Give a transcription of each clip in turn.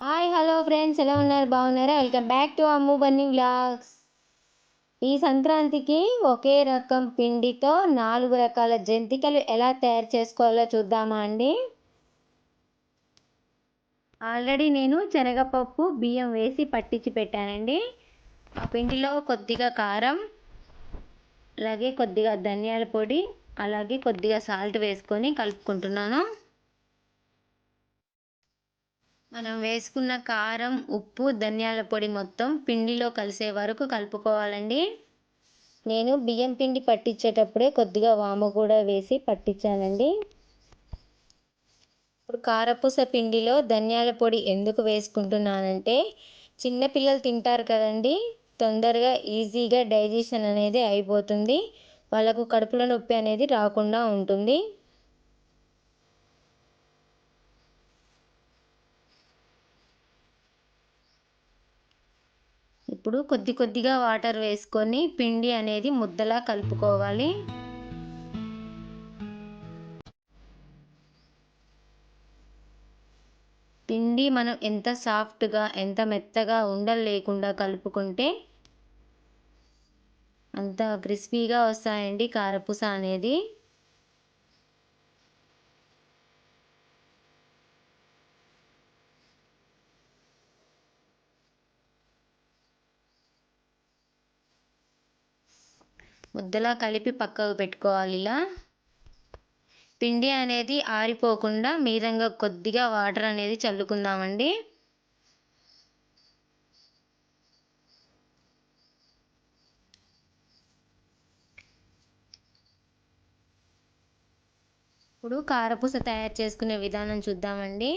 Hi hello friends, ఎలా ఉన్నారు? బాగున్నారా? Welcome back to Ammu Bunny vlogs. ఈ సంక్రాంతికి ఒకే రకం పిండితో 4 రకాల జంతికలు ఎలా తయారు చేసుకోవాలో చూద్దామా అండి. ఆల్రెడీ నేను శనగపప్పు బియ్యం వేసి పట్టించి పెట్టానండి. ఆ పిండిలో కొద్దిగా కారం, అలాగే కొద్దిగా ధనియాల పొడి, అలాగే కొద్దిగా సాల్ట్ వేసుకొని కలుపుకుంటున్నాను. మనం వేసుకున్న కారం, ఉప్పు, ధనియాల పొడి మొత్తం పిండిలో కలిసే వరకు కలుపుకోవాలండి. నేను బియ్యం పిండి పట్టించేటప్పుడే కొద్దిగా వాము కూడా వేసి పట్టించానండి. ఇప్పుడు కారపూస పిండిలో ధనియాల పొడి ఎందుకు వేసుకుంటున్నానంటే, చిన్నపిల్లలు తింటారు కదండి, తొందరగా ఈజీగా డైజెషన్ అనేది అయిపోతుంది, వాళ్ళకు కడుపులో నొప్పి అనేది రాకుండా ఉంటుంది. ఇప్పుడు కొద్ది కొద్దిగా వాటర్ వేసుకొని పిండి అనేది ముద్దలా కలుపుకోవాలి. పిండి మనం ఎంత సాఫ్ట్గా, ఎంత మెత్తగా ఉండలు లేకుండా కలుపుకుంటే అంత క్రిస్పీగా వస్తాయండి కారపూస అనేది. ముద్దలా కలిపి పక్కకు పెట్టుకోవాలి. ఇలా పిండి అనేది ఆరిపోకుండా మీదంగా కొద్దిగా వాటర్ అనేది చల్లుకుందామండి. ఇప్పుడు కారపూస తయారు చేసుకునే విధానం చూద్దామండి.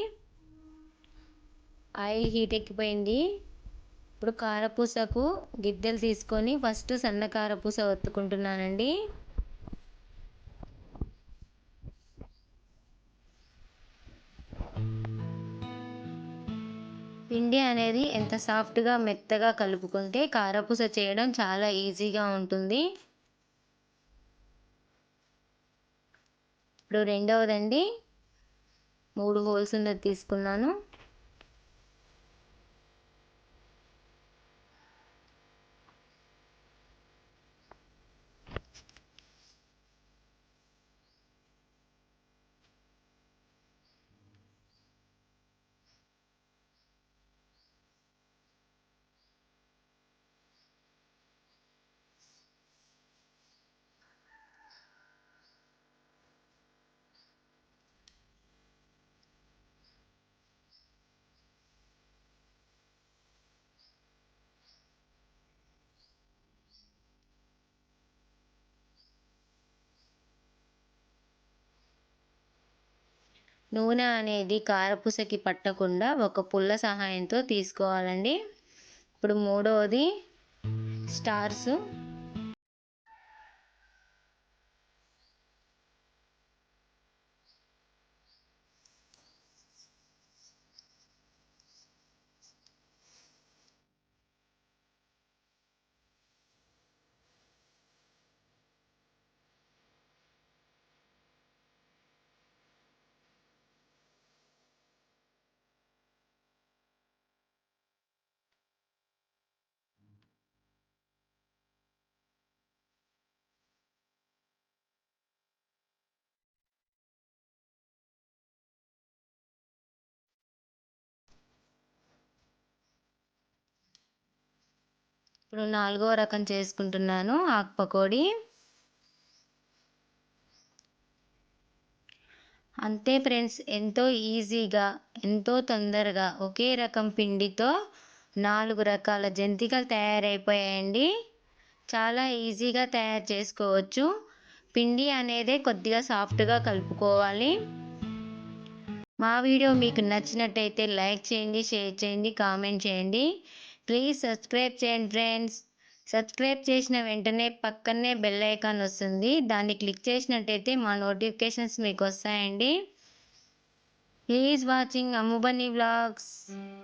ఆయిల్ హీట్ ఎక్కిపోయింది. ఇప్పుడు కారపూసకు గిద్దెలు తీసుకొని ఫస్ట్ సన్న కారపూస ఒత్తుకుంటున్నానండి. పిండి అనేది ఎంత సాఫ్ట్గా, మెత్తగా కలుపుకుంటే కారపూస చేయడం చాలా ఈజీగా ఉంటుంది. ఇప్పుడు రెండవదండి, 3 హోల్స్ ఉన్నది తీసుకున్నాను. నూనె అనేది కారపూసకి పట్టకుండా ఒక పుల్ల సహాయంతో తీసుకోవాలండి. ఇప్పుడు మూడవది స్టార్స్. ఇప్పుడు 4వ రకం చేసుకుంటున్నాను, ఆకు పకోడీ. అంతే ఫ్రెండ్స్, ఎంతో ఈజీగా, ఎంతో తొందరగా ఒకే రకం పిండితో 4 రకాల జంతికలు తయారైపోయాయండి. చాలా ఈజీగా తయారు చేసుకోవచ్చు. పిండి అనేది కొద్దిగా సాఫ్ట్గా కలుపుకోవాలి. మా వీడియో మీకు నచ్చినట్టయితే లైక్ చేయండి, షేర్ చేయండి, కామెంట్ చేయండి. ప్లీజ్ సబ్స్క్రైబ్ చేయండి ఫ్రెండ్స్. సబ్స్క్రైబ్ చేసిన వెంటనే పక్కనే బెల్ ఐకాన్ వస్తుంది, దాన్ని క్లిక్ చేసినట్టయితే మా నోటిఫికేషన్స్ మీకు వస్తాయండి. Please watching Ammu Bunny vlogs.